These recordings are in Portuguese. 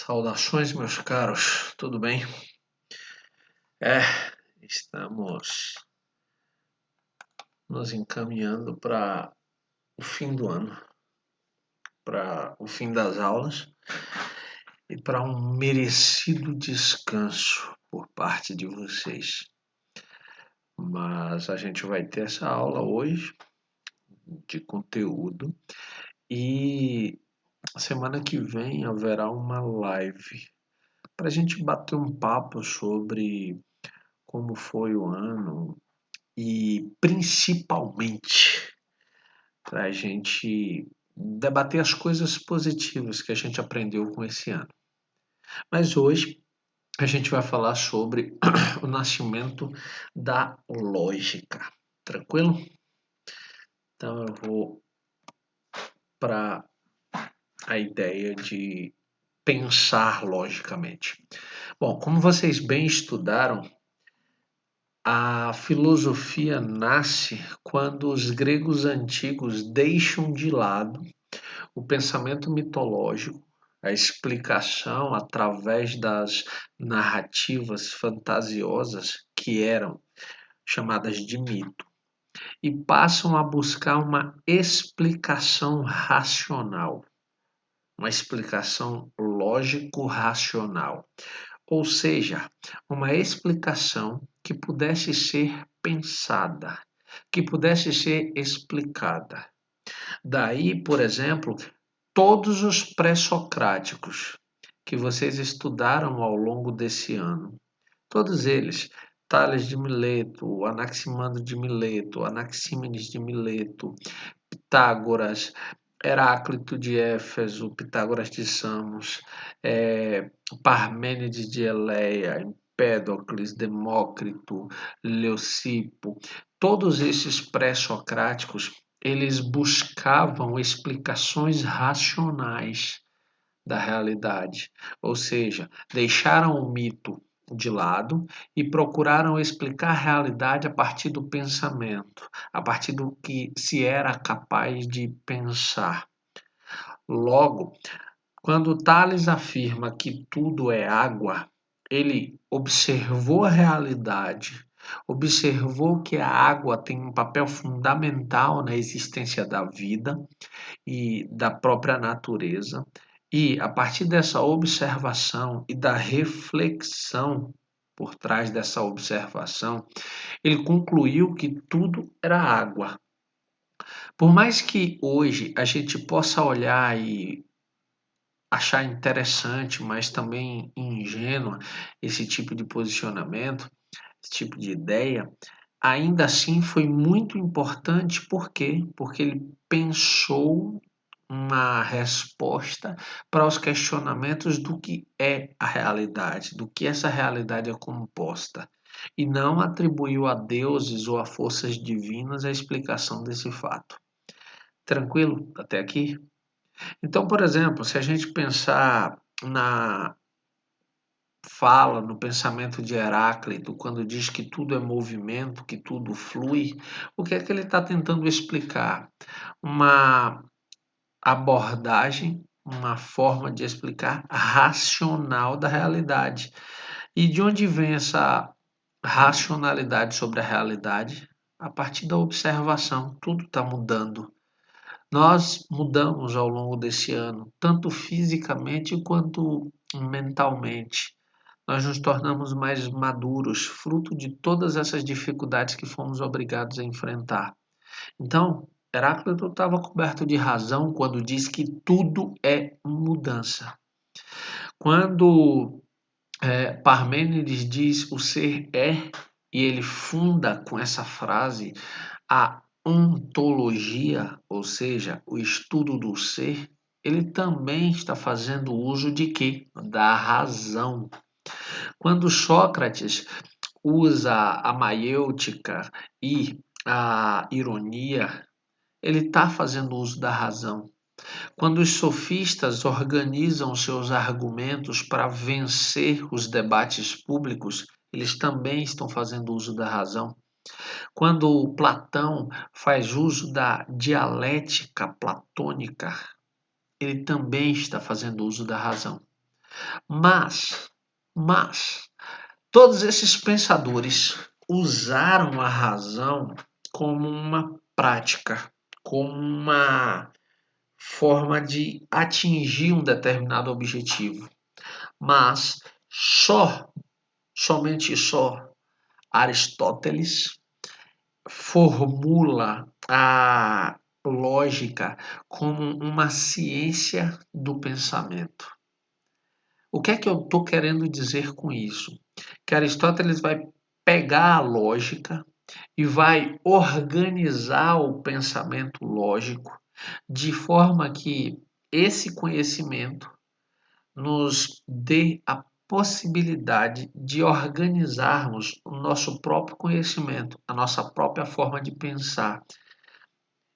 Saudações, meus caros, tudo bem? Estamos nos encaminhando para o fim do ano, para o fim das aulas e para um merecido descanso por parte de vocês. Mas a gente vai ter essa aula hoje de conteúdo e semana que vem haverá uma live para a gente bater um papo sobre como foi o ano e principalmente para a gente debater as coisas positivas que a gente aprendeu com esse ano. Mas hoje a gente vai falar sobre o nascimento da lógica. Tranquilo? Então eu vou para a ideia de pensar logicamente. Bom, como vocês bem estudaram, a filosofia nasce quando os gregos antigos deixam de lado o pensamento mitológico, a explicação através das narrativas fantasiosas que eram chamadas de mito e passam a buscar uma explicação racional, uma explicação lógico-racional. Ou seja, uma explicação que pudesse ser pensada, que pudesse ser explicada. Daí, por exemplo, todos os pré-socráticos que vocês estudaram ao longo desse ano, todos eles, Tales de Mileto, Anaximandro de Mileto, Anaxímenes de Mileto, Pitágoras, Heráclito de Éfeso, Pitágoras de Samos, Parmênides de Eleia, Empédocles, Demócrito, Leucipo, todos esses pré-socráticos, eles buscavam explicações racionais da realidade, ou seja, deixaram o mito de lado e procuraram explicar a realidade a partir do pensamento, a partir do que se era capaz de pensar. Logo, quando Tales afirma que tudo é água, ele observou a realidade, observou que a água tem um papel fundamental na existência da vida e da própria natureza, e a partir dessa observação e da reflexão por trás dessa observação, ele concluiu que tudo era água. Por mais que hoje a gente possa olhar e achar interessante, mas também ingênua esse tipo de posicionamento, esse tipo de ideia, ainda assim foi muito importante, por quê? Porque ele pensou uma resposta para os questionamentos do que é a realidade, do que essa realidade é composta, e não atribuiu a deuses ou a forças divinas a explicação desse fato. Tranquilo até aqui? Então, por exemplo, se a gente pensar na fala, no pensamento de Heráclito, quando diz que tudo é movimento, que tudo flui, o que é que ele está tentando explicar? Uma abordagem, uma forma de explicar racional da realidade. E de onde vem essa racionalidade sobre a realidade? A partir da observação, tudo está mudando. Nós mudamos ao longo desse ano, tanto fisicamente quanto mentalmente. Nós nos tornamos mais maduros, fruto de todas essas dificuldades que fomos obrigados a enfrentar. Então, Heráclito estava coberto de razão quando diz que tudo é mudança. Quando Parmênides diz o ser é, e ele funda com essa frase a ontologia, ou seja, o estudo do ser, ele também está fazendo uso de quê? Da razão. Quando Sócrates usa a maiêutica e a ironia, ele está fazendo uso da razão. Quando os sofistas organizam seus argumentos para vencer os debates públicos, eles também estão fazendo uso da razão. Quando Platão faz uso da dialética platônica, ele também está fazendo uso da razão. Mas, todos esses pensadores usaram a razão como uma prática, como uma forma de atingir um determinado objetivo. Mas somente só, Aristóteles formula a lógica como uma ciência do pensamento. O que é que eu estou querendo dizer com isso? Que Aristóteles vai pegar a lógica e vai organizar o pensamento lógico de forma que esse conhecimento nos dê a possibilidade de organizarmos o nosso próprio conhecimento, a nossa própria forma de pensar.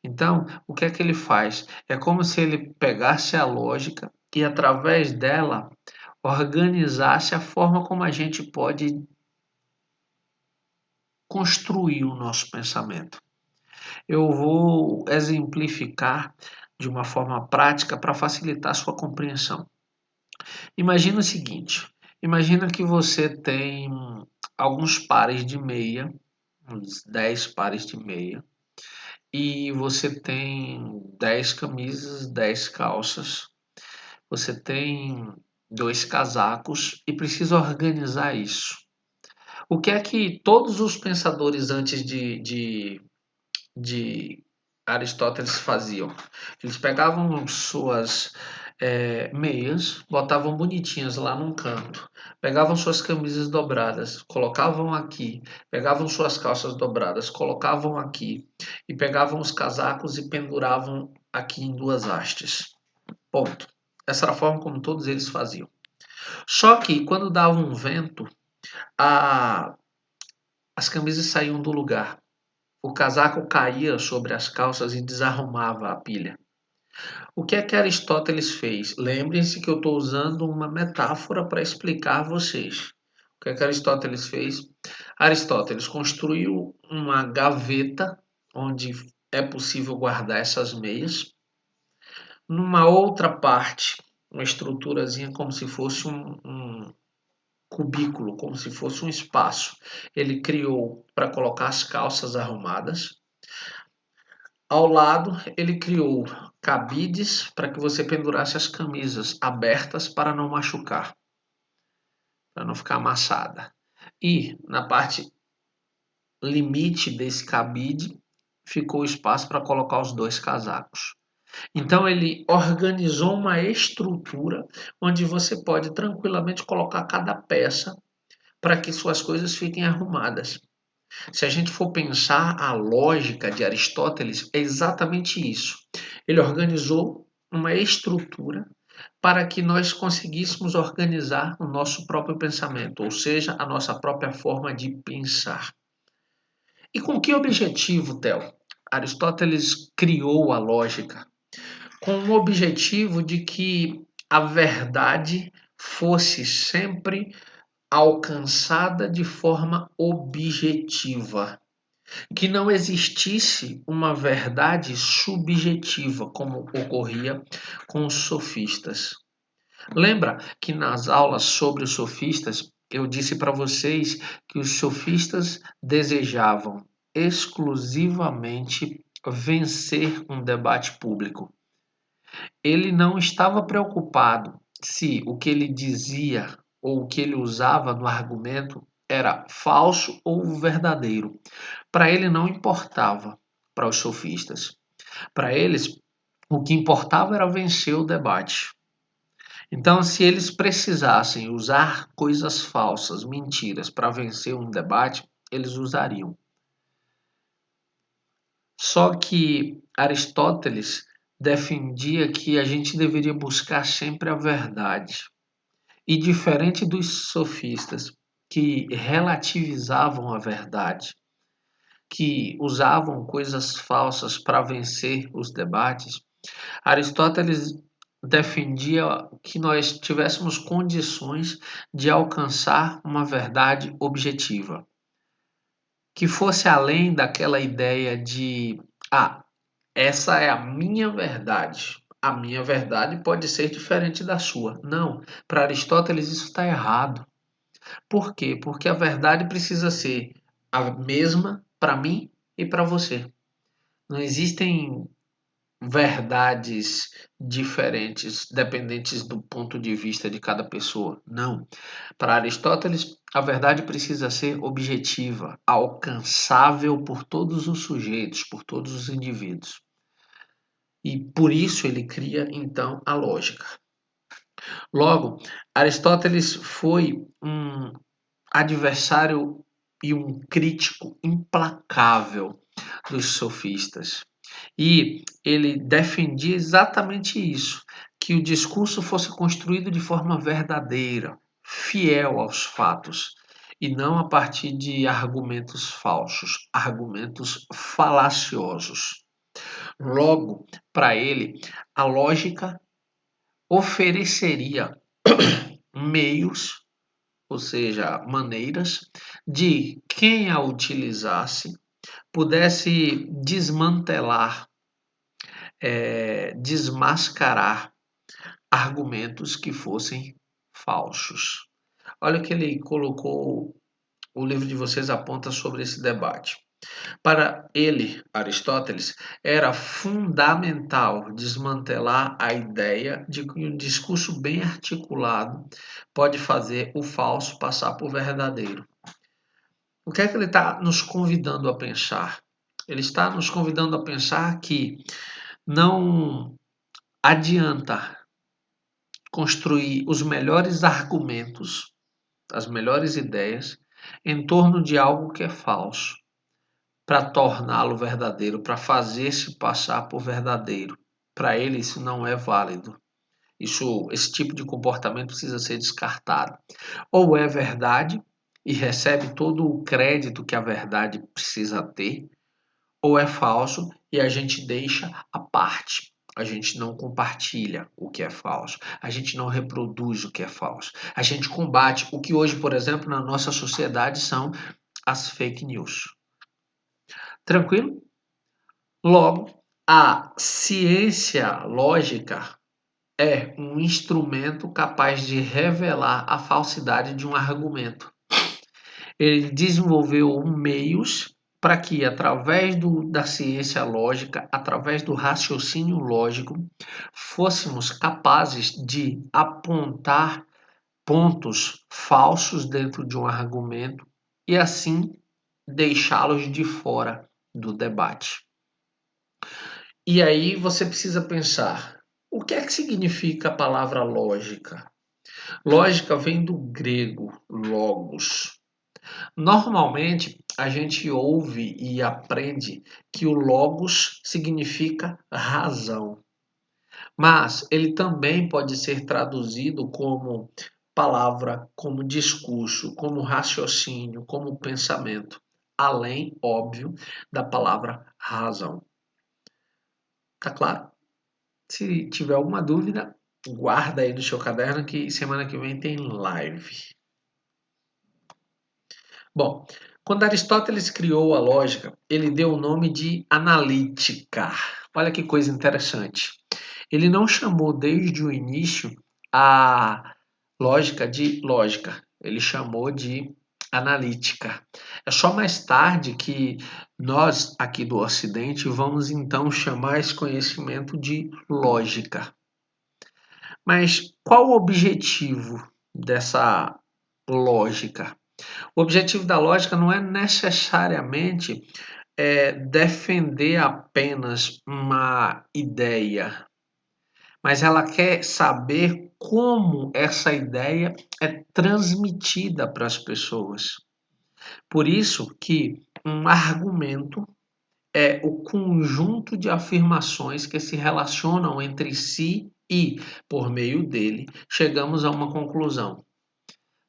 Então, o que é que ele faz? É como se ele pegasse a lógica e, através dela, organizasse a forma como a gente pode construir o nosso pensamento. Eu vou exemplificar de uma forma prática para facilitar a sua compreensão. Imagina o seguinte: imagina que você tem alguns pares de meia, uns 10 pares de meia, e você tem 10 camisas, 10 calças, você tem 2 casacos e precisa organizar isso. O que é que todos os pensadores antes de Aristóteles faziam? Eles pegavam suas meias, botavam bonitinhas lá num canto, pegavam suas camisas dobradas, colocavam aqui, pegavam suas calças dobradas, colocavam aqui, e pegavam os casacos e penduravam aqui em duas hastes. Ponto. Essa era a forma como todos eles faziam. Só que quando dava um vento, a as camisas saíam do lugar. O casaco caía sobre as calças e desarrumava a pilha. O que é que Aristóteles fez? Lembrem-se que eu estou usando uma metáfora para explicar a vocês. O que é que Aristóteles fez? Aristóteles construiu uma gaveta onde é possível guardar essas meias. Numa outra parte, uma estruturazinha como se fosse um cubículo, como se fosse um espaço. Ele criou para colocar as calças arrumadas. Ao lado, ele criou cabides para que você pendurasse as camisas abertas para não machucar, para não ficar amassada. E na parte limite desse cabide ficou espaço para colocar os dois casacos. Então ele organizou uma estrutura onde você pode tranquilamente colocar cada peça para que suas coisas fiquem arrumadas. Se a gente for pensar a lógica de Aristóteles, é exatamente isso. Ele organizou uma estrutura para que nós conseguíssemos organizar o nosso próprio pensamento, ou seja, a nossa própria forma de pensar. E com que objetivo, Theo? Aristóteles criou a lógica com o objetivo de que a verdade fosse sempre alcançada de forma objetiva, que não existisse uma verdade subjetiva, como ocorria com os sofistas. Lembra que nas aulas sobre os sofistas eu disse para vocês que os sofistas desejavam exclusivamente vencer um debate público. Ele não estava preocupado se o que ele dizia ou o que ele usava no argumento era falso ou verdadeiro. Para ele não importava, para os sofistas. Para eles, o que importava era vencer o debate. Então, se eles precisassem usar coisas falsas, mentiras, para vencer um debate, eles usariam. Só que Aristóteles defendia que a gente deveria buscar sempre a verdade. E diferente dos sofistas, que relativizavam a verdade, que usavam coisas falsas para vencer os debates, Aristóteles defendia que nós tivéssemos condições de alcançar uma verdade objetiva, que fosse além daquela ideia de, essa é a minha verdade. a minha verdade pode ser diferente da sua. Não, para Aristóteles isso está errado. Por quê? Porque a verdade precisa ser a mesma para mim e para você. Não existem verdades diferentes, dependentes do ponto de vista de cada pessoa. Não. Para Aristóteles, a verdade precisa ser objetiva, alcançável por todos os sujeitos, por todos os indivíduos. E por isso ele cria então a lógica. Logo, Aristóteles foi um adversário e um crítico implacável dos sofistas. E ele defendia exatamente isso, que o discurso fosse construído de forma verdadeira, fiel aos fatos, e não a partir de argumentos falsos, argumentos falaciosos. Logo, para ele, a lógica ofereceria meios, ou seja, maneiras, de quem a utilizasse pudesse desmantelar, desmascarar argumentos que fossem falsos. Olha o que ele colocou, o livro de vocês aponta sobre esse debate. Para ele, Aristóteles, era fundamental desmantelar a ideia de que um discurso bem articulado pode fazer o falso passar por verdadeiro. O que é que ele está nos convidando a pensar? Ele está nos convidando a pensar que não adianta construir os melhores argumentos, as melhores ideias, em torno de algo que é falso, para torná-lo verdadeiro, para fazer-se passar por verdadeiro. Para ele, isso não é válido. Esse tipo de comportamento precisa ser descartado. Ou é verdade e recebe todo o crédito que a verdade precisa ter, ou é falso e a gente deixa à parte. A gente não compartilha o que é falso. A gente não reproduz o que é falso. A gente combate o que hoje, por exemplo, na nossa sociedade são as fake news. Tranquilo? Logo, a ciência lógica é um instrumento capaz de revelar a falsidade de um argumento. Ele desenvolveu meios para que, através da ciência lógica, através do raciocínio lógico, fôssemos capazes de apontar pontos falsos dentro de um argumento e, assim, deixá-los de fora do debate. E aí você precisa pensar, o que é que significa a palavra lógica? Lógica vem do grego logos. Normalmente a gente ouve e aprende que o logos significa razão, mas ele também pode ser traduzido como palavra, como discurso, como raciocínio, como pensamento, além, óbvio, da palavra razão. Tá claro? Se tiver alguma dúvida, guarda aí no seu caderno que semana que vem tem live. Bom, quando Aristóteles criou a lógica, ele deu o nome de analítica. Olha que coisa interessante. Ele não chamou desde o início a lógica de lógica, ele chamou de analítica. É só mais tarde que nós, aqui do Ocidente, vamos então chamar esse conhecimento de lógica. Mas qual o objetivo dessa lógica? O objetivo da lógica não é necessariamente defender apenas uma ideia, mas ela quer saber como essa ideia é transmitida para as pessoas. Por isso que um argumento é o conjunto de afirmações que se relacionam entre si e, por meio dele, chegamos a uma conclusão.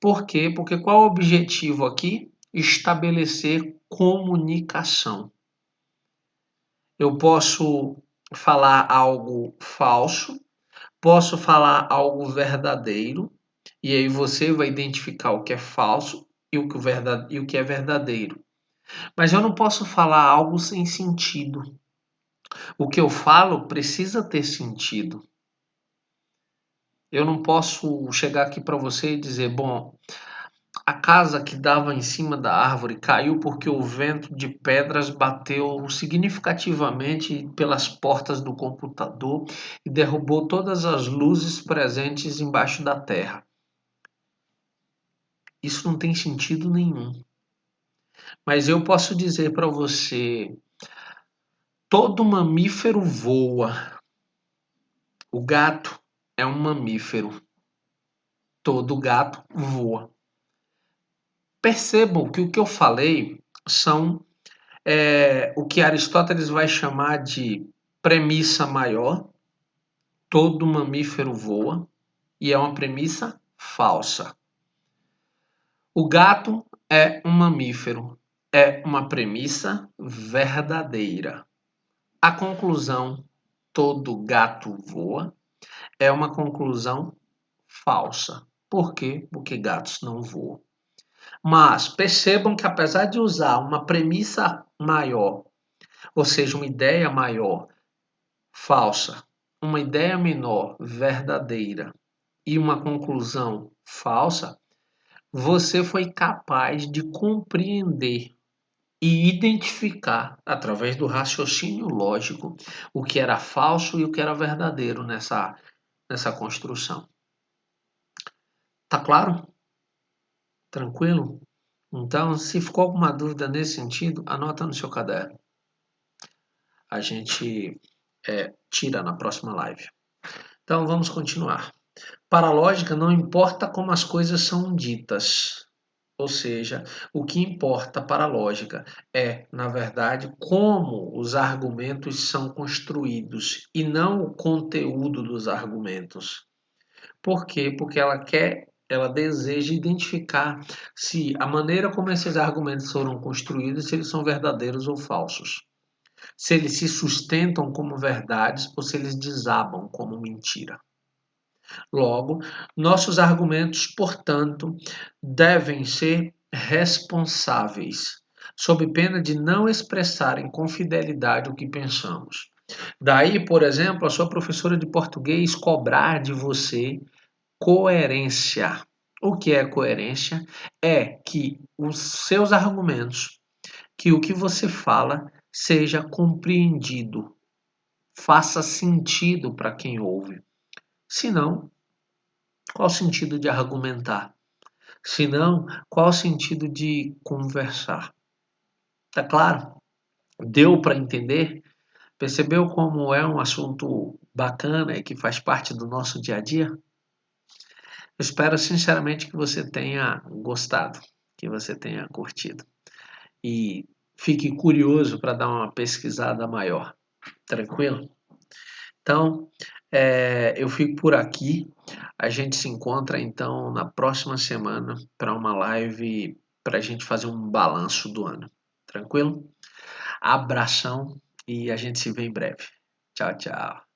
Por quê? Porque qual é o objetivo aqui? Estabelecer comunicação. Eu posso falar algo falso, posso falar algo verdadeiro, e aí você vai identificar o que é falso e o que é verdadeiro. Mas eu não posso falar algo sem sentido. O que eu falo precisa ter sentido. Eu não posso chegar aqui para você e dizer, bom, a casa que dava em cima da árvore caiu porque o vento de pedras bateu significativamente pelas portas do computador e derrubou todas as luzes presentes embaixo da terra. Isso não tem sentido nenhum. Mas eu posso dizer para você, todo mamífero voa. O gato é um mamífero. Todo gato voa. Percebam que o que eu falei são o que Aristóteles vai chamar de premissa maior, todo mamífero voa, e é uma premissa falsa. O gato é um mamífero, é uma premissa verdadeira. A conclusão, todo gato voa, é uma conclusão falsa. Por quê? Porque gatos não voam. Mas percebam que apesar de usar uma premissa maior, ou seja, uma ideia maior falsa, uma ideia menor verdadeira e uma conclusão falsa, você foi capaz de compreender e identificar, através do raciocínio lógico, o que era falso e o que era verdadeiro nessa construção. Tá claro? Tranquilo? Então, se ficou alguma dúvida nesse sentido, anota no seu caderno. A gente tira na próxima live. Então, vamos continuar. Para a lógica, não importa como as coisas são ditas. Ou seja, o que importa para a lógica é, na verdade, como os argumentos são construídos e não o conteúdo dos argumentos. Por quê? Porque ela deseja identificar se a maneira como esses argumentos foram construídos, se eles são verdadeiros ou falsos. Se eles se sustentam como verdades ou se eles desabam como mentira. Logo, nossos argumentos, portanto, devem ser responsáveis, sob pena de não expressarem com fidelidade o que pensamos. Daí, por exemplo, a sua professora de português cobrar de você coerência. O que é coerência? É que os seus argumentos, que o que você fala seja compreendido, faça sentido para quem ouve. Se não, qual o sentido de argumentar? Se não, qual o sentido de conversar? Tá claro? Deu para entender? Percebeu como é um assunto bacana e que faz parte do nosso dia a dia? Eu espero sinceramente que você tenha gostado, que você tenha curtido. E fique curioso para dar uma pesquisada maior. Tranquilo? Então, eu fico por aqui. A gente se encontra então na próxima semana para uma live para a gente fazer um balanço do ano. Tranquilo? Abração e a gente se vê em breve. Tchau, tchau.